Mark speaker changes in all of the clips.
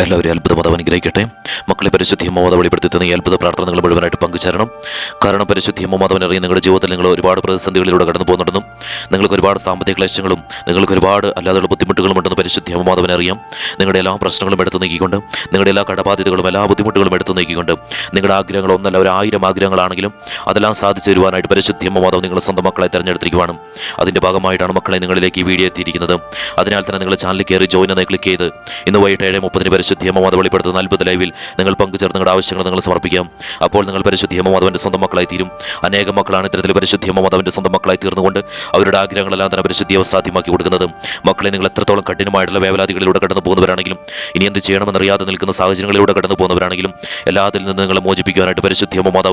Speaker 1: എല്ലാവരും അത്ഭുതം അനുഗ്രഹിക്കട്ടെ. മക്കളെ, പരിശുദ്ധി അമ്മ വെളിപ്പെടുത്തി ഈ അത്ഭുത പ്രാർത്ഥനകൾ മുഴുവനായിട്ട് പങ്കുചേരണം. കാരണം പരിശുദ്ധി അമ്മ അറിയാം, നിങ്ങളുടെ ജീവിതത്തിൽ നിങ്ങൾ ഒരുപാട് പ്രതിസന്ധികളിലൂടെ കടന്നു പോകുന്നുണ്ടെന്നും നിങ്ങൾക്ക് ഒരുപാട് സാമ്പത്തിക ക്ലേശങ്ങളും നിങ്ങൾക്ക് ഒരുപാട് അല്ലാതെയുള്ള ബുദ്ധിമുട്ടുകളും ഉണ്ടെന്ന് പരിശുദ്ധി അമ്മ അറിയാം. നിങ്ങളുടെ എല്ലാ പ്രശ്നങ്ങളും എടുത്തു നീക്കിക്കൊണ്ട്, നിങ്ങളുടെ എല്ലാ കടബാധ്യതകളും എല്ലാ ബുദ്ധിമുട്ടുകളും എടുത്തു നീക്കിക്കൊണ്ട്, നിങ്ങളുടെ ആഗ്രഹങ്ങൾ ഒന്നല്ല 1000 ആഗ്രഹങ്ങളാണെങ്കിലും അതെല്ലാം സാധിച്ചു തരുവാനായിട്ട് പരിശുദ്ധി അമ്മ നിങ്ങളുടെ സ്വന്തം മക്കളെ തിരഞ്ഞെടുത്തിരിക്കുവാണ്. അതിൻ്റെ ഭാഗമായിട്ടാണ് മക്കളെ നിങ്ങളിലേക്ക് ഈ വീഡിയോ എത്തിയിരിക്കുന്നത്. അതിനാൽ തന്നെ നിങ്ങൾ ചാനലിൽ കയറി ജോയിൻ എന്ന് ക്ലിക്ക് ചെയ്ത് ഇന്ന് വൈകിട്ട് 7:30 പരിശുദ്ധി അമ്മ വെളിപ്പെടുത്തുന്ന അത്ഭുത ലൈവിൽ നിങ്ങൾ പങ്കുചേർന്ന് നിങ്ങളുടെ ആവശ്യങ്ങൾ നിങ്ങൾ സമർപ്പിക്കാം. അപ്പോൾ നിങ്ങൾ പരിശുദ്ധി അമ്മ സ്വന്തം മക്കളായി തീരും. അനേകം മക്കളാണ് ഇത്തരത്തിൽ പരിശുദ്ധി അമ്മ സ്വന്തം മക്കളായി തീർന്നുകൊണ്ട് അവരുടെ ആഗ്രഹങ്ങളെല്ലാം തന്നെ പരിശുദ്ധിയെ സാധ്യമാക്കി കൊടുക്കുന്നത്. മക്കളെ, നിങ്ങൾ എത്രത്തോളം കഠിനമായിട്ടുള്ള വേവലാതികളിലൂടെ കടന്നു പോകുന്നവരാണെങ്കിലും, ഇനി എന്ത് ചെയ്യണമെന്നറിയാതെ നിൽക്കുന്ന സാഹചര്യങ്ങളിലൂടെ കടന്നു പോകുന്നവരാണെങ്കിലും, എല്ലാത്തിൽ നിന്ന് നിങ്ങളെ മോചിപ്പിക്കുവാനായിട്ട് പരിശുദ്ധി അമ്മ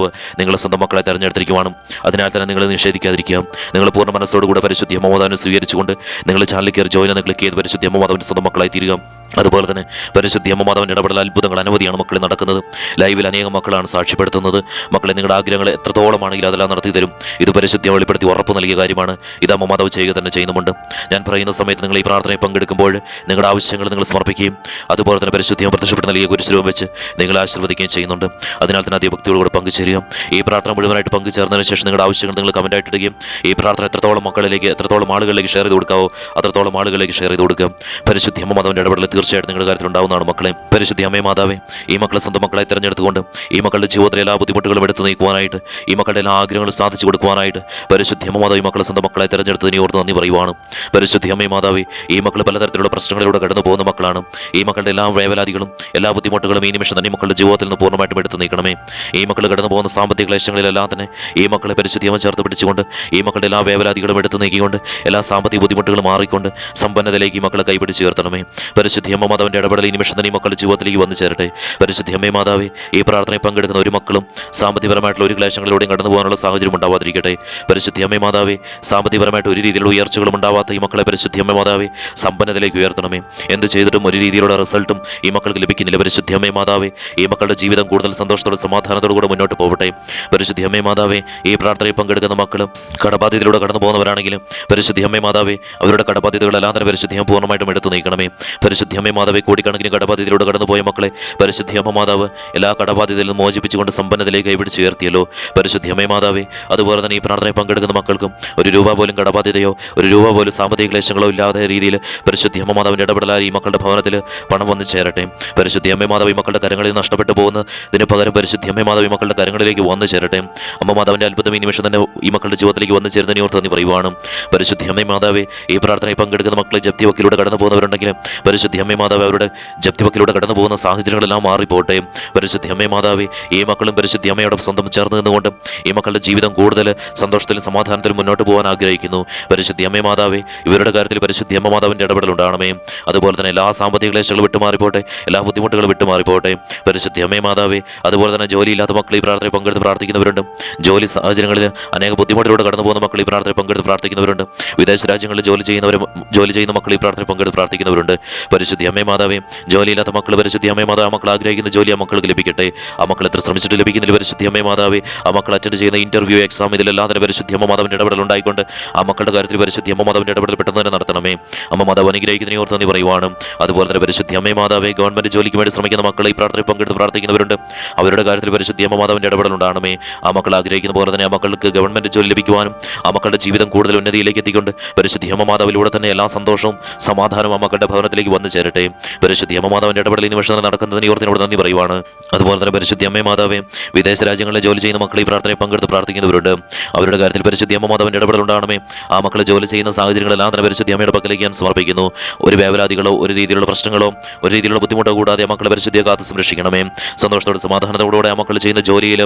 Speaker 1: നിങ്ങളെ സ്വന്തം മക്കളെ തിരഞ്ഞെടുത്തിരിക്കുവാണ്. അതിനാൽ തന്നെ നിങ്ങൾ നിഷേധിക്കാതിരിക്കുക. നിങ്ങൾ പൂർണ്ണ മനസ്സോടുകൂടെ പരിശുദ്ധി അമ്മ സ്വീകരിച്ചുകൊണ്ട് നിങ്ങൾ ചാനലിൽ കയറി ജോയിൻ എന്ന് ക്ലിക്ക് ചെയ്ത് പരിശുദ്ധി അമ്മ സ്വന്തം മക്കളായി തീരുക. അതുപോലെ തന്നെ പരിശുദ്ധി അമ്മ ഇടപെടൽ അത്ഭുതങ്ങൾ അനവധിയാണ് മക്കളിൽ നടക്കുന്നത്. ലൈവിൽ അനേകം മക്കളാണ് സാക്ഷ്യപ്പെടുത്തുന്നത്. മക്കളെ, നിങ്ങളുടെ ആഗ്രഹങ്ങൾ എത്രത്തോളമാണെങ്കിൽ അതെല്ലാം നടത്തി തരും. ഇത് പരിശുദ്ധി വെളിപ്പെടുത്തി ഉറപ്പ് നൽകിയ കാര്യമാണ്. ഇത് അമ്മ ചെയ്യുക തന്നെ ചെയ്യുന്നുമുണ്ട്. ഞാൻ പറയുന്ന സമയത്ത് നിങ്ങൾ ഈ പ്രാർത്ഥനയിൽ പങ്കെടുക്കുമ്പോൾ നിങ്ങളുടെ ആവശ്യങ്ങൾ നിങ്ങൾ സമർപ്പിക്കുകയും അതുപോലെ തന്നെ പരിശുദ്ധി പ്രത്യക്ഷപ്പെട്ട് നൽകിയ കുരിശുരൂപം വെച്ച് നിങ്ങളെ ആശീർവദിക്കുകയും ചെയ്യുന്നുണ്ട്. അതിനാൽ തന്നെ അതേ ഭക്തിയോടുകൂടെ പങ്കുചേരുക. ഈ പ്രാർത്ഥന മുഴുവനായിട്ട് പങ്കുചേർന്നതിന് ശേഷം നിങ്ങളുടെ ആവശ്യങ്ങൾ നിങ്ങൾ കമൻറ്റായിട്ട് ഇടുകയും ഈ പ്രാർത്ഥന എത്രത്തോളം മക്കളിലേക്ക്, എത്രത്തോളം ആളുകളിലേക്ക് ഷെയർ ചെയ്ത് കൊടുക്കാവോ അത്രത്തോളം ആളുകളിലേക്ക് ഷെയർ ചെയ്ത് കൊടുക്കുക. പരിശുദ്ധി അമ്മ ഇടപെടൽ തീർച്ചയായിട്ടും നിങ്ങളുടെ കാര്യത്തിൽ ഉണ്ടാവുന്നതാണ്. മക്കളെ, പരിശുദ്ധി അമ്മേ മാതാവേ, ഈ മക്കളെ സ്വന്തം മക്കളെ തിരഞ്ഞെടുത്തുകൊണ്ട് ഈ മക്കളുടെ ജീവിതത്തിലെ എല്ലാ ബുദ്ധിമുട്ടുകളും എടുത്തു നീക്കുവാനായിട്ട്, ഈ മക്കളുടെ എല്ലാ ആഗ്രഹങ്ങളും സാധിച്ചു കൊടുക്കുവാനായിട്ട് പരിശുദ്ധി അമ്മ മാതാവ് ഈ മക്കളെ സ്വന്തം മക്കളെ തിരഞ്ഞെടുത്തതിനെ ഓർത്ത് നന്ദി പറയുവാണ്. പരിശുദ്ധി അമ്മേ മാതാവേ, ഈ മക്കൾ പലതരത്തിലുള്ള പ്രശ്നങ്ങളിലൂടെ കടന്നു പോകുന്ന മക്കളാണ്. ഈ മക്കളുടെ എല്ലാ വേവലാതികളും എല്ലാ ബുദ്ധിമുട്ടുകളും ഈ നിമിഷം തന്നെ ഈ മക്കളുടെ ജീവിതത്തിൽ നിന്ന് പൂർണ്ണമായിട്ടും എടുത്തു നീക്കണമേ. ഈ മക്കൾ കടന്നു പോകുന്ന സാമ്പത്തിക ക്ലേശങ്ങളിലെല്ലാം തന്നെ ഈ മക്കളെ പരിശുദ്ധി അമ്മ ചേർത്ത് പിടിച്ചുകൊണ്ട് ഈ മക്കളുടെ എല്ലാ വേവലാതികളും എടുത്തു നീക്കിക്കൊണ്ട് എല്ലാ സാമ്പത്തിക ബുദ്ധിമുട്ടുകളും മാറിക്കൊണ്ട് സമ്പന്നതയിലേക്ക് ഈ മക്കളെ കൈപിടിച്ച് ഉയർത്തണമേ. പരിശുദ്ധി അമ്മ മാതാവിൻ്റെ ഇടപെടൽ ഈ നിമിഷം തന്നെ ഈ മക്കളുടെ ജീവിതത്തിലേക്ക് വന്നു ചേരട്ടെ. പരിശുദ്ധി അമ്മേ മാതാവേ, ഈ പ്രാർത്ഥനയിൽ പങ്കെടുക്കുന്ന ഒരു മക്കളും സാമ്പത്തികപരമായിട്ടുള്ള ഒരു ക്ലേശങ്ങളിലൂടെയും കടന്നു പോകാനുള്ള സാഹചര്യം ഉണ്ടാവാതിരിക്കട്ടെ. പരിശുദ്ധി അമ്മേ മാതാവേ, സാമ്പത്തികപരമായിട്ട് ഒരു രീതിയിലുള്ള ഉയർച്ചകളും ഉണ്ടാവാത്ത ഈ മക്കളെ പരിശുദ്ധി അമ്മേ മാതാവേ സമ്പന്നതയിലേക്ക് ഉയർത്തണമേ. എന്ത് ചെയ്തിട്ടും ഒരു രീതിയിലുള്ള റിസൾട്ടും ഈ മക്കൾക്ക് ലഭിക്കുന്നില്ല. പരിശുദ്ധി അമ്മേ മാതാവേ, ഈ മക്കളുടെ ജീവിതം കൂടുതൽ സന്തോഷത്തോടെ സമാധാനത്തോടു കൂടെ മുന്നോട്ട് പോകട്ടെ. പരിശുദ്ധി അമ്മേ മാതാവേ, ഈ പ്രാർത്ഥനയിൽ പങ്കെടുക്കുന്ന മക്കളും കടബാധ്യതയിലൂടെ കടന്നു പോകുന്നവരാണെങ്കിലും പരിശുദ്ധി അമ്മേ മാതാവേ, അവരുടെ കടബാധ്യതകളെല്ലാം തന്നെ പരിശുദ്ധി അമ്മ പൂർണ്ണമായിട്ടും എടുത്തു നീക്കണമേ. പരിശുദ്ധി അമ്മേ മാതാവേ, കോടിക്കണക്കിന് കടബാധ്യതയിലൂടെ കടന്നുപോയ മക്കളെ പരിശുദ്ധി അമ്മ മാതാവ് എല്ലാ കടബാധ്യതയിൽ നിന്ന് മോചിപ്പിച്ചുകൊണ്ട് സമ്പന്നതയിലേക്ക് കൈപിടിച്ച് ഉയർത്തിയല്ലോ. പരിശുദ്ധി അമ്മേ മാതാവേ, അതുപോലെ തന്നെ ഈ പ്രാർത്ഥനയിൽ പങ്കെടുക്കുന്ന മക്കൾക്കും ഒരു രൂപ പോലും കടബാധ്യതയോ ഒരു രൂപ പോലും സാമ്പത്തിക ക്ലേശങ്ങളോ ഇല്ലാത്ത രീതിയിൽ പരിശുദ്ധി അമ്മ മാതാവിൻ്റെ ഇടപെടലായി ഈ മക്കളുടെ ഭവനത്തിൽ പണം വന്നു ചേരട്ടെ. പരിശുദ്ധി അമ്മേ മാതാവ് ഈ മക്കളുടെ കരങ്ങളിൽ നഷ്ടപ്പെട്ടു പോകുന്നതിന് പകരം പരിശുദ്ധി അമ്മേ മാതാവ് ഈ മക്കളുടെ കരങ്ങളിലേക്ക് വന്നു ചേരട്ടെ. അമ്മ മാതാവിൻ്റെ അത്ഭുതം ഈ നിമിഷം തന്നെ ഈ മക്കളുടെ ജീവിതത്തിലേക്ക് വന്നു ചേരുന്നതിന് ഓർത്ത് നന്ദി പറയുവാണ്. പരിശുദ്ധി അമ്മേ മാതാവേ, ഈ പ്രാർത്ഥനയിൽ പങ്കെടുക്കുന്ന മക്കളെ ജപ്തി വക്കിലൂടെ കടന്നു പോകുന്നവരുണ്ടെങ്കിലും പരിശുദ്ധി അമ്മേ മാതാവ് അവരുടെ ജപ്തി വക്കിലൂടെ കടന്നു പോകുന്ന സാഹചര്യങ്ങളെല്ലാം മാറിപ്പോട്ടെ. പരിശുദ്ധി അമ്മേ മാതാവേ, ഈ മക്കളും പരിശുദ്ധി അമ്മയോടൊപ്പം സ്വന്തം ചേർന്ന് നിന്നുകൊണ്ട് ഈ മക്കളുടെ ജീവിതം കൂടുതൽ സന്തോഷത്തിലും സമാധാനത്തിലും മുന്നോട്ട് പോകാൻ ആഗ്രഹിക്കുന്നു. പരിശുദ്ധി അമ്മേ മാതാവേ, ഇവരുടെ കാര്യത്തിൽ പരിശുദ്ധി അമ്മ മാതാവിൻ്റെ ഇടപെടൽ ഉണ്ടാകണമേ. അതുപോലെ തന്നെ എല്ലാ സാമ്പത്തിക ക്ലേശങ്ങളും വിട്ടുമാറിപ്പോട്ടെ, എല്ലാ ബുദ്ധിമുട്ടുകളും വിട്ടുമാറിപ്പോട്ടെ. പരിശുദ്ധി അമ്മേ മാതാവേ, അതുപോലെ തന്നെ ജോലിയില്ലാത്ത മക്കൾ ഈ പ്രാർത്ഥനയിൽ പങ്കെടുത്ത് പ്രാർത്ഥിക്കുന്നവരുണ്ട്. ജോലി സാഹചര്യങ്ങളിൽ അനേക ബുദ്ധിമുട്ടിലൂടെ കടന്നു പോകുന്ന മക്കൾ ഈ പ്രാർത്ഥനയിൽ പങ്കെടുത്ത് പ്രാർത്ഥിക്കുന്നവരുണ്ട്. വിദേശ രാജ്യങ്ങളിൽ ജോലി ചെയ്യുന്ന മക്കൾ ഈ പ്രാർത്ഥനയിൽ പങ്കെടുത്ത് പ്രാർത്ഥിക്കുന്നവരുണ്ട്. പരിശുദ്ധി അമ്മേ മാതാവേ, ജോലിയില്ലാത്ത മക്കൾ പരിശുദ്ധി അമ്മേ മാതാവ് ആ മക്കൾ ആഗ്രഹിക്കുന്ന ജോലി ആ മക്കൾക്ക് ലഭിക്കട്ടെ. ആ മക്കൾ എത്ര ശ്രമിച്ചിട്ട് ലഭിക്കുന്നില്ല. പരിശുദ്ധി അമ്മേ മാതാവേ, ആ മക്കൾ അറ്റൻഡ് ചെയ്യുന്ന ഇന്റർവ്യൂ, എക്സാം ഇതിലെല്ലാം തന്നെ പരിശുദ്ധി അമ്മ മാതാവിൻ്റെ ഇടപെടൽ ഉണ്ടായിക്കൊണ്ട് ആ മക്കളുടെ കാര്യത്തിൽ പരിശുദ്ധി അമ്മ മാതാവിൻ്റെ ഇടപെടൽ പെട്ടെന്ന് തന്നെ നടത്തണമേ. അമ്മ മാതാവ് അനുഗ്രഹിക്കുന്നതിനെ ഓർത്ത് നന്ദി പറയുവാണ്. അതുപോലെ തന്നെ പരിശുദ്ധി അമ്മേ മാതാവേ, ഗവൺമെന്റ് ജോലിക്ക് വേണ്ടി ശ്രമിക്കുന്ന മക്കളെ ഈ പ്രാർത്ഥനയിൽ പങ്കെടുത്ത് പ്രാർത്ഥിക്കുന്നവരുണ്ട്. അവരുടെ കാര്യത്തിൽ പരിശുദ്ധി അമ്മ മാതാവിൻ്റെ ഇടപെടൽ ഉണ്ടാകണമേ. ആ മക്കൾ ആഗ്രഹിക്കുന്ന പോലെ തന്നെ ആ മക്കൾക്ക് ഗവൺമെന്റ് ജോലി ലഭിക്കുവാനും ആ മക്കളുടെ ജീവിതം കൂടുതൽ ഉന്നതിയിലേക്ക് എത്തിക്കൊണ്ട് പരിശുദ്ധി അമ്മ മാതാവിലൂടെ തന്നെ എല്ലാ സന്തോഷവും സമാധാനവും ആ മക്കളുടെ ഭവനത്തിലേക്ക് വന്നു ചേരട്ടെ. പരിശുദ്ധി അമ്മ മാതാവിൻ്റെ ഇടപെടൽ ഈ നിമിഷം നടക്കുന്നതിന് ഓർത്തിനോട് നന്ദി പറയുവാണ്. അതുപോലെ തന്നെ പരിശുദ്ധി അമ്മേ മാതാവേ, വിദേശ രാജ്യങ്ങളിൽ ജോലി ചെയ്യുന്ന മക്കൾ ഈ പ്രാർത്ഥനയിൽ പങ്കെടുത്ത് പ്രാർത്ഥിക്കുന്നവരുണ്ട്. അവരുടെ കാര്യത്തിൽ പരിശുദ്ധി അമ്മ മാതാവിൻ്റെ ഇടപെടൽ ഉണ്ടാകണമേ. ആ മക്കൾ ജോലി ചെയ്യുന്ന സാഹചര്യങ്ങളെല്ലാം തന്നെ പരിശുദ്ധി അമ്മയുടെ പക്കലേക്ക് ഞാൻ സമർപ്പിക്കുന്നു. ഒരു വേവലാതികളോ ഒരു രീതിയിലുള്ള പ്രശ്നങ്ങളോ ഒരു രീതിയിലുള്ള ബുദ്ധിമുട്ടോ കൂടാതെ ആ മക്കളെ പരിശുദ്ധിയെ കാത്ത് സംരക്ഷിക്കണമേ. സന്തോഷത്തോടെ സമാധാനത്തോടെ ആ മക്കൾ ചെയ്യുന്ന ജോലിയിൽ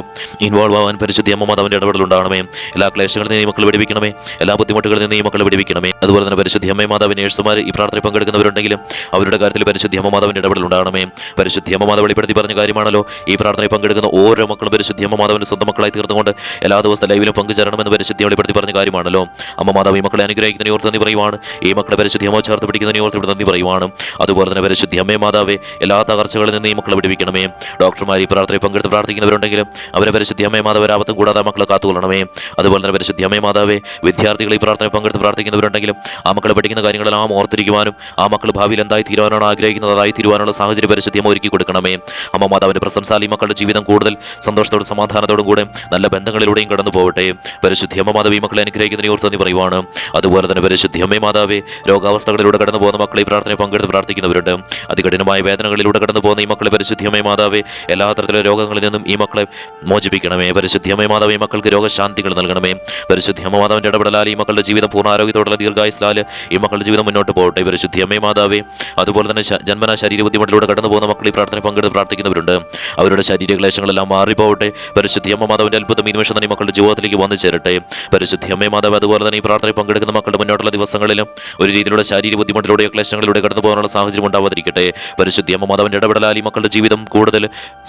Speaker 1: ഇൻവോൾവ് ആവാൻ പരിശുദ്ധി അമ്മ മാതാവിൻ്റെ ഇടപെടൽ ഉണ്ടാകണമേ. എല്ലാ ക്ലേശങ്ങളിൽ നിന്ന് ഈ മക്കൾ വിടിവിക്കണമേ. എല്ലാ ബുദ്ധിമുട്ടുകളിൽ നിന്ന് ഈ മക്കൾ വിടിവിക്കണമേ. അതുപോലെ തന്നെ പരിശുദ്ധി അമ്മേ മാതാവിൻ്റെ നേഴ്സുമാർ ഈ പ്രാർത്ഥനയിൽ പങ്കെടുക്കുന്നവരുണ്ടെങ്കിലും അവരുടെ കാര്യത്തിൽ പരിശുദ്ധി അമ്മ മാതാവിൻ്റെ ഇടപെടൽ ഉണ്ടാകണമേ. പരിശുദ്ധി അമ്മ മാതാവ് വെളിപ്പെടുത്തി പറഞ്ഞ കാര്യമാണല്ലോ, ഈ പ്രാർത്ഥനയിൽ പങ്കെടുക്കുന്ന ഓരോ മക്കളും പരിശുദ്ധി അമ്മ മാതാവിൻ്റെ സ്വന്തം മക്കളായി തീർന്നുകൊണ്ട് എല്ലാ ദിവസവും ലൈവിലും പങ്കുചേരണമെന്ന് പരിശുദ്ധി വെളിപ്പെടുത്തി പറഞ്ഞ കാര്യമാണല്ലോ. അമ്മ മാതാവ് ഈ മക്കളെ അനുഗ്രഹിക്കുന്നതിനെ ഓർത്ത് നന്ദി പറയുവാണ്. ഈ മക്കളെ പരിശുദ്ധി അമ്മ ചേർത്ത് പിടിക്കുന്നതിനെ ഓർത്ത് ഇവിടെ നന്ദി പറയുവാണ്. അതുപോലെ തന്നെ പരിശുദ്ധി അമ്മേ മാതാവേ, എല്ലാ തകർച്ചകളിൽ നിന്ന് ഈ മക്കളെ വിടിവിക്കണമേ. ഡോക്ടർമാർ ഈ പ്രാർത്ഥനയിൽ പങ്കെടുത്ത് പ്രാർത്ഥിക്കുന്നവരുണ്ടെങ്കിലും അവരെ പരിശുദ്ധി അമ്മേ മാതാവ് ആപത്തും കൂടാതെ മക്കളെ കാത്തുകൊള്ളണമേ. അതുപോലെ തന്നെ പരിശുദ്ധി അമ്മേ മാതാവേ, വിദ്യാർത്ഥികൾ ഈ പ്രാർത്ഥനയിൽ പങ്കെടുത്ത് പ്രാർത്ഥിക്കുന്നവരുണ്ടെങ്കിലും ആ മക്കളെ പഠിക്കുന്ന കാര്യങ്ങളെല്ലാം ഓർത്തിരിക്കുവാനും ആ മക്കൾ ഭാവിയിൽ എന്തായി തീരുവാനാണ് ആഗ്രഹിക്കുന്നത് അതായി തീരുവാനുള്ള സാഹചര്യം പരിശുദ്ധിയമ്മ ഒരുക്കി കൊടുക്കണമേ. അമ്മ മാതാവിന്റെ പ്രശംസാൽ ഈ മക്കളുടെ ജീവിതം കൂടുതൽ സന്തോഷത്തോടും സമാധാനത്തോടും കൂടെ നല്ല ബന്ധങ്ങളിലൂടെയും കടന്നു പോകട്ടെ. പരിശുദ്ധിയമ്മ മാതാവ് ഈ മക്കളെ അനുഗ്രഹിക്കുന്നതിനെ ഓർത്ത് നന്ദി പറയുവാണ്. അതുപോലെ തന്നെ പരിശുദ്ധിയമ്മ മാതാവേ, രോഗാവസ്ഥകളിലൂടെ കടന്നു പോകുന്ന മക്കളെ ഈ പ്രാർത്ഥനയെ പങ്കെടുത്ത് പ്രാർത്ഥിക്കുന്നവരുണ്ട്. അതികഠിനമായ വേദനകളിലൂടെ കടന്നു പോകുന്ന ഈ മക്കളെ പരിശുദ്ധിയമ്മ മാതാവേ, എല്ലാ തരത്തിലുള്ള രോഗങ്ങളിൽ നിന്നും ഈ മക്കളെ മോചിപ്പിക്കണമേ. പരിശുദ്ധിയമ്മ മാതാവ് ഈ മക്കൾക്ക് രോഗശാന്തികൾ നൽകണമേ. പരിശുദ്ധിയമ്മ മാതാവിന്റെ ഇടപെടലാൽ ഈ മക്കളുടെ ജീവിതം പൂർണ്ണ ആരോഗ്യത്തോടുള്ള ദീർഘായുസ്സാൽ ഈ മക്കളുടെ ജീവിതം മുന്നോട്ട് പോകട്ടെ. പരിശുദ്ധിയമ്മ മാതാവേ, അതുപോലെ തന്നെ ജന്മന ശരീര ബുദ്ധിമുട്ടിലൂടെ കടന്നു പോകുന്ന മക്കൾ ഈ പ്രാർത്ഥനയെ പങ്കെടുത്ത് പ്രാർത്ഥിക്കുന്നവരുണ്ട്. അവരുടെ ശരീരക്ലേശങ്ങളെല്ലാം മാറിപ്പോകട്ടെ. പരിശുദ്ധിയമ്മ മാതാവിന്റെ അത്ഭുതം ഈ നിമിഷം തന്നെ ഈ മക്കളുടെ ജീവിതത്തിലേക്ക് വന്നു ചേരട്ടെ. പരിശുദ്ധിയമ്മ മാതാവ്, അതുപോലെ തന്നെ ഈ പ്രാർത്ഥനയിൽ പങ്കെടുക്കുന്ന മക്കളുടെ മുന്നോട്ടുള്ള ദിവസങ്ങളിലും ഒരു രീതിയിലുള്ള ശാരീരിക ബുദ്ധിമുട്ടിലൂടെയോ ക്ലേശങ്ങളിലൂടെ കടന്നു പോകാനുള്ള സാഹചര്യം ഉണ്ടാവാതിരിക്കട്ടെ. പരിശുദ്ധിയമ്മ മാതാവിന്റെ ഇടപെടലാൽ ഈ മക്കളുടെ ജീവിതം കൂടുതൽ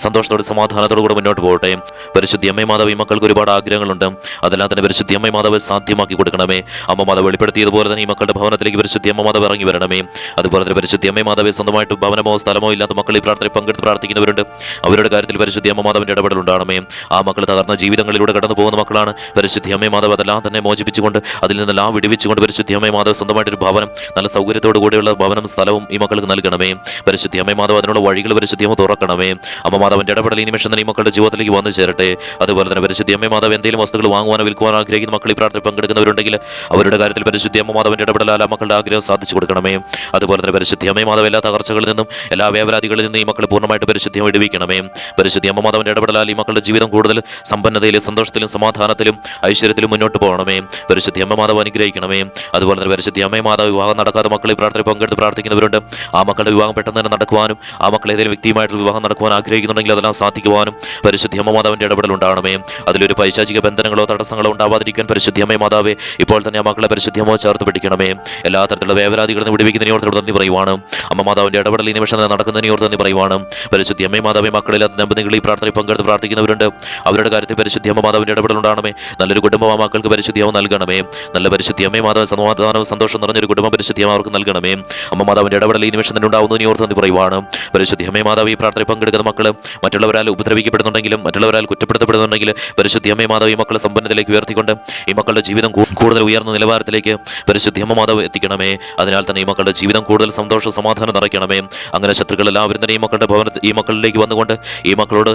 Speaker 1: സന്തോഷത്തോടെ സമാധാനത്തോടു കൂടെ മുന്നോട്ട് പോകട്ടെ. പരിശുദ്ധിയമ്മ മാതാവ്, ഈ മക്കൾക്ക് ഒരുപാട് ആഗ്രഹങ്ങളുണ്ട്. അതെല്ലാം തന്നെ പരിശുദ്ധിയമ്മ മാതാവ് സാധ്യമാക്കി കൊടുക്കണമേ. അമ്മ മാതാവ് വെളിപ്പെടുത്തിയതുപോലെ തന്നെ ഈ മക്കളുടെ ഭവനത്തിലേക്ക് പരിശുദ്ധിയമ്മ മാതാവ് ഇറങ്ങി വരണമേ. അതുപോലെ തന്നെ പരിശുദ്ധിയമ്മ മാതാവെ, സ്വന്തമായിട്ട് ഭവനമോ സ്ഥലമോ ഇല്ലാത്ത മക്കൾ ഈ പ്രാർത്ഥനയിൽ പങ്കെടുത്ത് പ്രാർത്ഥിക്കുന്നവരുണ്ട്. അവരുടെ കാര്യത്തിൽ പരിശുദ്ധിയമ്മ മാതാവിന്റെ ഇടപെടൽ ഉണ്ടാകണമേ. ആ മക്കൾ തകർന്ന ജീവിതങ്ങളിലൂടെ കടന്നു പോകുന്ന മക്കളാണ്. പരിശുദ്ധിയമ്മ മാതാവ് അതെല്ലാം തന്നെ മോചിപ്പിച്ചുകൊണ്ട് അതിൽ നിന്നെല്ലാം വിടുവിച്ചുകൊണ്ട് പരിശുദ്ധിയമ്മ മാതാവ് സ്വന്തമായിട്ടൊരു ഭവനം, നല്ല സൗകര്യത്തോടു കൂടിയുള്ള ഭവനം സ്ഥലവും ഈ മക്കൾക്ക് നൽകണമേ. പരിശുദ്ധിയമ്മ മാതാവ് അതിനുള്ള വഴികൾ പരിശുദ്ധിയമ്മ തുറക്കണമേ. അമ്മ മാതാവിന്റെ ഇടപെടൽ ഈ നിമിഷം തന്നെ ഈ മക്കളുടെ ജീവിതത്തിലേക്ക് വന്നു ചേരട്ടെ. അതുപോലെ തന്നെ പരിശുദ്ധിയമ്മ മാതാവ് എന്തെങ്കിലും വസ്തുക്കൾ വാങ്ങുവാനോ വിൽക്കുവാനോ ആഗ്രഹിക്കുന്ന മക്കൾ ഈ പ്രാർത്ഥനയിൽ പങ്കെടുക്കുന്നവരുണ്ടെങ്കിൽ അവരുടെ കാര്യത്തിൽ പരിശുദ്ധിയമ്മ മാതാവിന്റെ ഇടപെടലാൽ ആ മക്കളുടെ ആഗ്രഹം സാധിച്ചു കൊടുക്കണമേ. അതുപോലെ തന്നെ പരിശുദ്ധിയമ്മ മാതാവ് എല്ലാ തകർച്ചകളിൽ നിന്നും എല്ലാ വേവലാതികളിൽ നിന്നും ഈ മക്കളെ പൂർണ്ണമായിട്ട് പരിശുദ്ധിയം വിടുവിക്കണമേ. പരിശുദ്ധിയമ്മ മാതാവിന്റെ ഇടപെടലാൽ ഈ മക്കളുടെ ജീവിതം കൂടുതൽ സമ്പന്നതയിലും സന്തോഷത്തിലും സമാധാനത്തിലും ഐശ്വര്യത്തിലും മുന്നോട്ട് പോകണമേ. പരിശുദ്ധിയമ്മ മാതാവ് അനുഗ്രഹിക്കണമേ. അതുപോലെ തന്നെ പരിശുദ്ധിയമ്മ മാതാവ്, വിവാഹം നടക്കാത്ത മക്കളെ പ്രാർത്ഥനയിൽ പങ്കെടുത്ത് പ്രാർത്ഥിക്കുന്നവരുണ്ട്. ആ മക്കളുടെ വിവാഹം പെട്ടെന്ന് തന്നെ നടക്കുവാനും ആ മക്കൾ ഏതെങ്കിലും വ്യക്തിയുമായിട്ടുള്ള വിവാഹം നടക്കുവാൻ ആഗ്രഹിക്കുന്നുണ്ടെങ്കിൽ അതെല്ലാം സാധിക്കുവാനും പരിശുദ്ധിയമ്മ മാതാവിന്റെ ഇടപെടൽ ഉണ്ടാകണമേ. അതിലൊരു പൈശാചിക ബന്ധനങ്ങളോ തടസ്സങ്ങളോ ഉണ്ടാവാതിരിക്കാൻ പരിശുദ്ധിയമ്മ മാതാവേ, ഇപ്പോൾ തന്നെ ആ മക്കളെ പരിശുദ്ധിയമ്മ ചേർത്ത് പിടിക്കണമേ. എല്ലാ തരത്തിലുള്ള വേവലാതികളിൽ നിന്ന് വിടുവിക്കുന്നതിനെ ഓർത്ത് നന്ദി പറയുവാണ്. അമ്മ മാതാവിന്റെ ഇടപെടൽ ഈ നിമിഷം നടക്കുന്നതിനെ ഓർത്ത് നന്ദി പറയുവാണ്. പരിശുദ്ധിയമ്മ മാതാവേ, മക്കളില്ലാത്ത ദമ്പതികൾ ഈ പ്രാർത്ഥനയിൽ പങ്കെടുത്ത് പ്രാർത്ഥിക്കുന്നവരുണ്ട്. അവരുടെ കാര്യത്തിൽ പരിശുദ്ധിയമ്മ മാതാവിന്റെ ഇടപെടൽ ഉണ്ടാകണമേ. നല്ലൊരു കുടുംബം ആ മക്കൾക്ക് പരിശുദ്ധിയമ്മ നൽകണമേ. നല്ല പരിശുദ്ധിയമ്മ മാതാവ് സമാധാനവും സന്തോഷം നിറഞ്ഞൊരു കുടുംബം പരിശുദ്ധിയമ്മ അവർക്ക് നൽകണമേ. അമ്മ മാതാവിന്റെ ഇടപെടൽ ഈ നിമിഷം തന്നെ ഉണ്ടാവുന്നതിനെ ഓർത്ത് നന്ദി പറയുവാണ്. പരിശുദ്ധിയമ്മ മാതാവ്, ഈ പ്രാർത്ഥനയിൽ പങ്കെടുക്കുന്ന മക്കൾ മറ്റുള്ളവരാൽ ഉപദ്രവിക്കപ്പെടുന്നുണ്ടെങ്കിലും മറ്റുള്ളവരാൽ കുറ്റപ്പെടുത്തപ്പെടുന്നുണ്ടെങ്കിൽ പരിശുദ്ധിയമ്മ മാതാവ് ഈ മക്കളെ സമ്പന്നതയിലേക്ക് ഉയർത്തിക്കൊണ്ട് ഈ മക്കളുടെ ജീവിതം കൂടുതൽ ഉയർന്ന നിലവാരത്തിലേക്ക് പരിശുദ്ധിയമ്മ മാതാവ് എത്തിക്കണമേ. അതിനാൽ തന്നെ ഈ മക്കളുടെ ജീവിതം കൂടുതൽ സന്തോഷ സമാധാനം നിറയ്ക്കണമേ. അങ്ങനെ ശത്രുക്കൾ എല്ലാവരും തന്നെ ഈ മക്കളുടെ ഭവനത്തിൽ ഈ മക്കളിലേക്ക് വന്നുകൊണ്ട് ഈ മക്കളോട്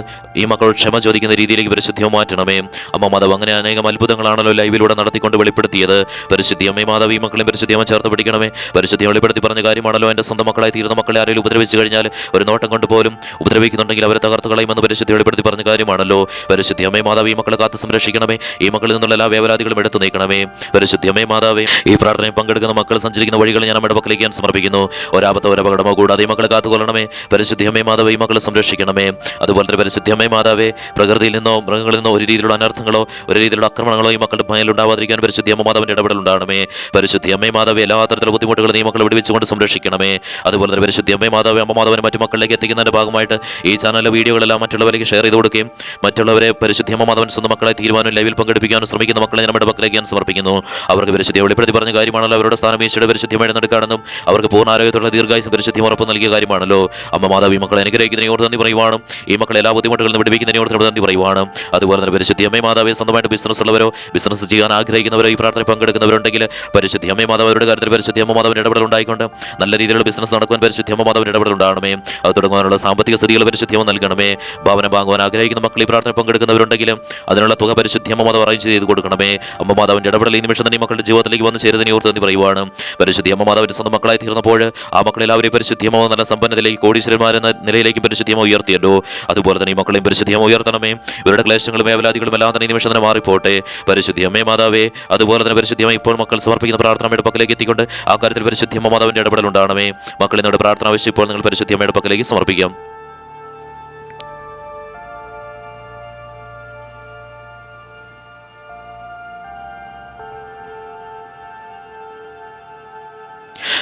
Speaker 1: ക്ഷമ ചോദിക്കുന്ന രീതിയിലേക്ക് പരിശുദ്ധിയം മാറ്റണമേ. അമ്മ മാതാവ് അങ്ങനെ അനേകം അത്ഭുതങ്ങളാണല്ലോ ലൈവിലൂടെ നടത്തിക്കൊണ്ട് വെളിപ്പെടുത്തിയത്. പരിശുദ്ധിയമ്മ മാതാവ് ഈ മക്കളെയും പരിശുദ്ധിയമ്മ ചേർത്ത് പിടിക്കണമേ. പരിശുദ്ധിയെ വെളിപ്പെടുത്തി പറഞ്ഞ കാര്യമാണല്ലോ, എൻ്റെ സ്വന്തം മക്കളായി തീരുന്ന മക്കളെ ആരെങ്കിലും ഉപദ്രവിച്ചു കഴിഞ്ഞാൽ ഒരു നോട്ടം കൊണ്ട് പോലും ഉപദ്രവിക്കുന്നുണ്ടെങ്കിൽ അവരെ തകർത്ത് കളയുമെന്ന് പരിശുദ്ധി വെളിപ്പെടുത്തി പറഞ്ഞ കാര്യമാണല്ലോ. പരിശുദ്ധിയമ്മ മാതാവ് ഈ മക്കളെ കാത്ത് സംരക്ഷിക്കണമേ. ഈ മക്കളിൽ നിന്നുള്ള എല്ലാ വേവലാതികളും എടുത്തു നീക്കണമേ. പരിശുദ്ധിയമ്മ മാതാവേ, ഈ പ്രാർത്ഥനയിൽ പങ്കെടുക്കുന്ന മക്കൾ സഞ്ചരിക്കുന്ന വഴികൾ ഞാൻ നമ്മുടെ പക്കലേക്ക് ഞാൻ സമർപ്പിക്കുന്നു. ഒരാപത്തോ ഒരപകടമോ കൂടാതെ ഈ മക്കളെ കാത്തുകൊള്ളണമേ. പരിശുദ്ധിയമ്മ മാതാവ് ഈ മക്കളെ സംരക്ഷിക്കണമേ. അതുപോലെ തന്നെ പരിശുദ്ധിയമ്മ മാതാവേ, പ്രകൃതിയിൽ നിന്നോ മൃഗങ്ങളിൽ നിന്നോ ഒരു രീതിയിലുള്ള അനർത്ഥങ്ങളോ ഒരു രീതിയിലുള്ള ആക്രമണങ്ങളോ ഈ മക്കളുടെ ഭയൽ ഉണ്ടാവാതിരിക്കാൻ പരിശുദ്ധിയമ്മ മാതാവിന്റെ ഇടപെടൽ ഉണ്ടാകണമേ. പരിശുദ്ധിയമ്മ മാതാവേ, എല്ലാ തരത്തിലുള്ള ബുദ്ധിമുട്ടുകളും ഈ മക്കളെ വിടുവിച്ചുകൊണ്ട് സംരക്ഷിക്കണമേ. അതുപോലെ തന്നെ പരിശുദ്ധിയമ്മ മാതാവേ, അമ്മ മാതാവിനെ മറ്റു മക്കളിലേക്ക് എത്തിക്കുന്നതിന്റെ ഭാഗമായിട്ട് ഈ ചാനലിലെ വീഡിയോകളെല്ലാം മറ്റുള്ളവരിലേക്ക് ഷെയർ ചെയ്ത് കൊടുക്കുകയും മറ്റുള്ളവരെ പരിശുദ്ധിയമ്മ മാതാവിൻ സ്വന്തം മക്കളെ തീരുമാനം ലൈവിൽ പങ്കെടുപ്പിക്കാനും ശ്രമിക്കുന്ന മക്കളെ നമ്മുടെ പക്കലേക്ക് ഞാൻ സമർപ്പിക്കുന്നു. അവർക്ക് പരിശുദ്ധിയെ വെളിപ്പെടുത്തി പറഞ്ഞ കാര്യമാണല്ലോ. അവരുടെ സ്ഥാനം ഈശോയുടെ പരിശുദ്ധിയുമായി നടക്കാണെന്നും അവർക്ക് പൂർണ്ണ ആരോഗ്യത്തോടെ ദീർഘായുസ്സും പരിശുദ്ധിയും ഉറപ്പ് നൽകിയ കാര്യമാണല്ലോ. അമ്മ മാതാവ് ഈ മക്കളെ അനുഗ്രഹിക്കുന്നതിനെ ഓർത്ത് നന്ദി പറയുവാണ്. ഈ മക്കളെ എല്ലാ ബുദ്ധിമുട്ടുകളും വിടുവിക്കുന്നതിനെ ഓർത്ത് നന്ദി പറയുവാണ്. അതുപോലെ തന്നെ പരിശുദ്ധിയമ്മ മാതാവെ, സ്വന്തമായിട്ട് ബിസിനസ് ഉള്ളവരോ ബിസിനസ് ചെയ്യാൻ ആഗ്രഹിക്കുന്നവരോ ഈ പ്രാർത്ഥനയിൽ പങ്കെടുക്കുന്നവരുണ്ടെങ്കിൽ പരിശുദ്ധിയമ്മ മാതാവരുടെ കാര്യത്തിൽ പരിശുദ്ധിയമ്മ മാതാവിന്റെ ഇടപെടൽ ഉണ്ടായിക്കൊണ്ട് നല്ല രീതിയിലുള്ള ബിസിനസ് നടക്കുവാൻ പരിശുദ്ധിയമ്മ മാതാവിന്റെ ഇടപെടൽ ഉണ്ടാകണമേ. അത് തുടങ്ങുവാനുള്ള സാമ്പത്തിക സ്ഥിതികൾ പരിശുദ്ധിയമ്മ നൽകണമേ. ഭവനം വാങ്ങുവാൻ ആഗ്രഹിക്കുന്ന മക്കൾ ഈ പ്രാർത്ഥനയിൽ പങ്കെടുക്കുന്നവരുണ്ടെങ്കിലും അതിനുള്ള തുക പരിശുദ്ധിയമ്മ മാതാവ് അറേഞ്ച് ചെയ്ത് കൊടുക്കണമേ. അമ്മ മാതാവിന്റെ ഇടപെടൽ ഈ നിമിഷം തന്നെ മക്കളുടെ ജീവിതത്തിലേക്ക് വന്ന് ചേരുന്നതിനെ ഓർത്ത് നന്ദി പറയുവാണ്. പരിശുദ്ധിയമ്മ മാതാവിന്റെ സ്വന്തം മക്കളായി തീർന്നപ്പോൾ ആ മക്കളെല്ലാവരെയും പരിശുദ്ധിയമ്മ നല്ല സമ്പന്നതയിലേക്ക് കോടീശ്വരന്മാരെന്ന നിലയിലേക്ക് പരിശുദ്ധിയമ്മ ഉയർത്തിയല്ലോ. അതുപോലെ തന്നെ ഈ മക്കളെയും പരിശുദ്ധിയമ്മ ഉയർത്തണമേ. ഇവരുടെ ക്ലേശങ്ങളും വേവലാതികളും എല്ലാം തന്നെ ഈ നിമിഷം തന്നെ മാറിപ്പോട്ടെ. പരിശുദ്ധിയമ്മ മാതാവേ, അതുപോലെ തന്നെ പരിശുദ്ധിയമ്മ ഇപ്പോൾ മക്കൾ സമർപ്പിക്കുന്ന പ്രാർത്ഥനയുടെ പക്കലേക്ക് എത്തിക്കൊണ്ട് ആ കാര്യത്തിൽ പരിശുദ്ധിയമ്മ മാതാവിന്റെ ഇടപെടൽ ഉണ്ടാകണമേ. മക്കളിനോട് പ്രാർത്ഥന ആവശ്യം ഇപ്പോൾ നിങ്ങൾ പരിശുദ്ധിയമ്മയുടെ പക്കലേക്ക് സമർപ്പിക്കാം.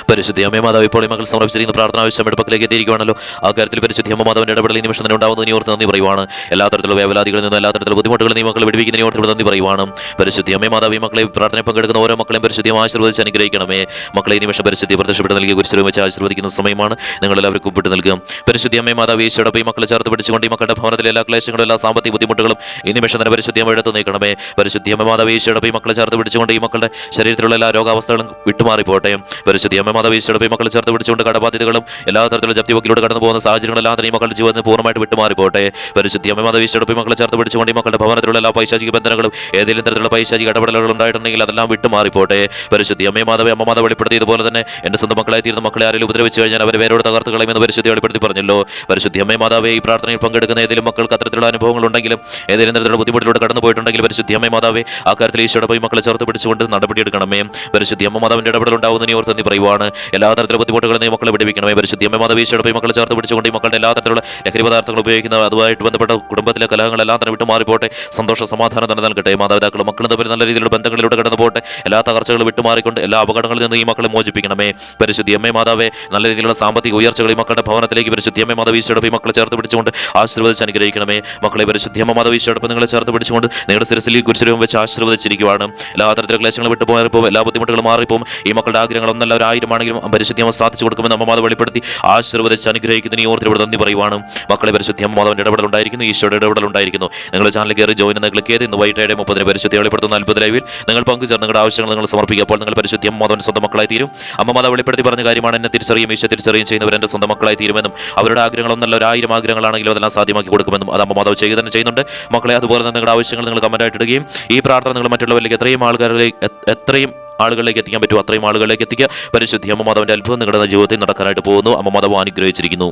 Speaker 1: പരിശുദ്ധിയമ്മ മാതാവ് ഇപ്പോൾ ഈ മക്കൾ സമർപ്പിച്ചിരിക്കുന്ന പ്രാർത്ഥന ആവശ്യം പക്കലേക്ക് എത്തിയിരിക്കുകയാണല്ലോ. ആ കാര്യത്തിൽ പരിശുദ്ധിയമ്മ മാതാവിന്റെ ഇടപെടൽ ഈ നിമിഷം തന്നെ ഉണ്ടാവുന്നതിനെ ഓർത്ത് നന്ദി പറയുവാണ്. എല്ലാ തരത്തിലുള്ള വേവലാതികളിൽ നിന്നും എല്ലാ തരത്തിലുള്ള ബുദ്ധിമുട്ടുകളിൽ ഈ മക്കൾ വിടുവിക്കുന്നതിനെ ഓർത്ത് നന്ദി പറയുവാണ്. പരിശുദ്ധിയമ്മ മാതാവ് ഈ മക്കളെ പ്രാർത്ഥന പങ്കെടുക്കുന്ന ഓരോ മക്കളെയും പരിശുദ്ധിയം ആശീർവദിച്ച് അനുഗ്രഹിക്കണമേ. മക്കളെ ഈ നിമിഷം പരിശുദ്ധി പ്രത്യക്ഷപ്പെട്ട് നൽകിയ കുരിശിലും വെച്ച് ആശീർവദിക്കുന്ന സമയമാണ്. നിങ്ങളെല്ലാവർക്കും ഒപ്പിട്ട് നൽകുക. പരിശുദ്ധിയമ്മ മാതാവ് ഈശോടൊപ്പം ഈ മക്കളെ ചേർത്ത് പിടിച്ചുകൊണ്ട് ഈ മക്കളുടെ ഭവനത്തിലെ എല്ലാ ക്ലേശങ്ങളും എല്ലാ സാമ്പത്തിക ബുദ്ധിമുട്ടുകളും ഈ നിമിഷം തന്നെ പരിശുദ്ധിയമ്മ എടുത്ത് നീക്കണമേ. പരിശുദ്ധിയമ്മ മാതാവ് ഈശോടൊപ്പം ഈ മക്കളെ ചേർത്ത് പിടിച്ചുകൊണ്ട് ഈ മക്കളുടെ ശരീരത്തിലുള്ള എല്ലാ രോഗാവസ്ഥകളും വിട്ടുമാറിപ്പോട്ടെ. പരിശുദ്ധിയമ്മ മാതാവ് ഈശോയുടെ മക്കളെ ചേർത്ത് പിടിച്ചുകൊണ്ട് കടബാധ്യതകളും എല്ലാ തരത്തിലുള്ള ജപ്തിവക്കിലൂടെ കടന്നു പോകുന്ന സാഹചര്യങ്ങളെല്ലാം തന്നെ ഈ മക്കളുടെ ജീവിതത്തിൽ പൂർണ്ണമായിട്ട് വിട്ടുമാറിപ്പോട്ടെ. പരിശുദ്ധി അമ്മ മാതാവ് ഈശോയുടെ മക്കളെ ചേർത്ത് പിടിച്ചുകൊണ്ട് ഈ മക്കളുടെ ഭവനത്തിലുള്ള എല്ലാ പൈശാചിക ബന്ധനങ്ങളും ഏതെങ്കിലും തരത്തിലുള്ള പൈശാചിക ഇടപെടലുകൾ ഉണ്ടായിട്ടുണ്ടെങ്കിൽ അതെല്ലാം വിട്ടുമാറിപ്പോട്ടെ. പരിശുദ്ധി അമ്മ മാതാവ് അമ്മ മാതാവ് വെളിപ്പെടുത്തിയതുപോലെ തന്നെ എൻ്റെ സ്വന്തം മക്കളായി തീർന്ന മക്കളെ ആരെങ്കിലും ഉപദ്രവിച്ചു കഴിഞ്ഞാൽ അവരെ വേരോട് തകർത്ത് കളയുമെന്ന് പരിശുദ്ധി വെളിപ്പെടുത്തി പറഞ്ഞല്ലോ. പരിശുദ്ധി അമ്മ മാതാവേ, ഈ പ്രാർത്ഥനയിൽ പങ്കെടുക്കുന്ന ഏതെങ്കിലും മക്കൾക്ക് അത്തരത്തിലുള്ള അനുഭവങ്ങൾ ഉണ്ടെങ്കിലും ഏതെങ്കിലും തരത്തിലുള്ള ബുദ്ധിമുട്ടിലൂടെ കടന്നു പോയിട്ടുണ്ടെങ്കിൽ പരിശുദ്ധി അമ്മ മാതാവേ, ആ കാര്യത്തിൽ ഈശോയുടെ പോയി മക്കളെ ചേർത്ത് പിടിച്ചുകൊണ്ട് നടപടിയെടുക്കണമേ. പരിശുദ്ധി അമ്മ മാതാവിന്റെ ഇടപെടൽ ഉണ്ടാവുന്ന നീ ഓർത്ത് നീ പറയുവാണ്. എല്ലാ തരത്തിലുള്ള ബുദ്ധിമുട്ടുകളും നീ മക്കളെ വിടുവിക്കണമേ. പരിശുദ്ധി അമ്മ മാതാവ് ഈശോയുടെ പോയി മക്കളെ ചേർത്ത് പിടിച്ചുകൊണ്ട് ഈ മക്കളുടെ എല്ലാ തരത്തിലുള്ള ലഹരി പദാർത്ഥങ്ങൾ ഉപയോഗിക്കുന്ന അതുമായിട്ട് ബന്ധപ്പെട്ട കുടുംബത്തിലെ കലഹങ്ങളെല്ലാം തന്നെ വിട്ടുമാറിപ്പോട്ടെ. സന്തോഷ സമാധാനം തന്നെ നൽകട്ടെ. മാതാപിതാക്കളും മക്കളും തമ്മിൽ നല്ല രീതിയിലുള്ള ബന്ധങ്ങളിലൂടെ കടന്നു പോട്ടെ. എല്ലാ തകർച്ചകളും വിട്ടുമാറിക്കൊണ്ട് എല്ലാ അപകടങ്ങളിൽ നിന്ന് ഈ മക്കളെ മോചിപ്പിക്കണമേ. പരിശുദ്ധി അമ്മ മാതാവേ, നല്ല രീതിയിലുള്ള സാമ്പത്തിക ഉയർച്ചകൾ ഈ മക്കളുടെ ഭവനത്തിലേക്ക് പരിശുദ്ധി അമ്മ മാതാവ് ഈശോയുടെ പോയി മക്കളെ ചേർത്ത് പിടിച്ചുകൊണ്ട് ആശീർവദിച്ച് അനുഗ്രഹിക്കണമേ. മക്കളെ പരിശുദ്ധി അമ്മ മാതാവ് ഈശോയുടെ നിങ്ങളെ ചേർത്ത് പിടിച്ചുകൊണ്ട് നിങ്ങളുടെ ശിരസിൽ കുരിശുരൂപം വെച്ച് ആശീർവദിച്ചിരിക്കുവാണ്. എല്ലാ തരത്തിലുള്ള ക്ലേശങ്ങൾ വിട്ടുപോയപ്പോൾ എല്ലാ ബുദ്ധിമുട്ടുകളും മാറിപ്പോവും. ഈ മക്കളുടെ ആഗ്രഹങ്ങൾ ഒന്നല്ല 1000 ആണെങ്കിലും പരിശുദ്ധി അമ്മ സാധിച്ചു കൊടുക്കുമെന്ന് അമ്മ മാതാവ് വെളിപ്പെടുത്തി ആശീർവദിച്ച് അനുഗ്രഹിക്കുന്നതിന് ഈ ഓർത്തിലൂടെ നന്ദി പറയുവാണ്. മക്കളെ പരിശുദ്ധി അമ്മ മാതാവിന്റെ ഇടപെടൽ ഉണ്ടായിരിക്കുന്നു, ഈശോയുടെ ഇടപെടൽ ഉണ്ടായിരിക്കുന്നു. നിങ്ങളുടെ ചാനൽ കയറി ജോയിൻ എന്ന് ക്ലിക്ക് ചെയ്ത് ഇന്ന് വൈകിട്ട് 7:30 പരിശുദ്ധി വെളിപ്പെടുത്തുന്ന 40 ലൈവിൽ നിങ്ങൾ പങ്കുചേർന്ന് നിങ്ങളുടെ ആവശ്യങ്ങൾ നിങ്ങൾ സമർപ്പിക്കുക. അപ്പോൾ നിങ്ങൾ പരിശുദ്ധി അമ്മ മാതാവിന്റെ സ്വന്തം മക്കളായി തീരും. അമ്മ മാതാവ് വെളിപ്പെടുത്തി പറഞ്ഞ കാര്യമാണ്, എന്നെ തിരിച്ചറിയും ഈശോ തിരിച്ചറിയും ചെയ്യുന്നവർ എൻ്റെ സ്വന്തം മക്കളായി തീരുമെന്നും അവരുടെ ആഗ്രഹങ്ങൾ ഒന്നല്ല 1000 ആഗ്രഹങ്ങളാണെങ്കിലും അതെല്ലാം സാധ്യമാക്കി കൊടുക്കുമെന്നും അത് അമ്മ മാതാവ് ചെയ്യുക തന്നെ ചെയ്യുന്നുണ്ട്. മക്കളെ, അതുപോലെ തന്നെ നിങ്ങളുടെ ആവശ്യങ്ങൾ നിങ്ങൾ കമന്റായിട്ട് ഇടുകയും ഈ പ്രാർത്ഥന നിങ്ങൾ മറ്റുള്ളവരിലേക്ക് എത്രയും ആളുകളിലേക്ക് എത്തിക്കാൻ പറ്റുമോ അത്രയും ആളുകളിലേക്ക് എത്തിക്കുക. പരിശുദ്ധി അമ്മ മാതാവിന്റെ അത്ഭുതം നിങ്ങളുടെ ജീവിതത്തിൽ നടക്കാനായിട്ട് പോകുന്നു. അമ്മ മാതാവ് അനുഗ്രഹിച്ചിരിക്കുന്നു.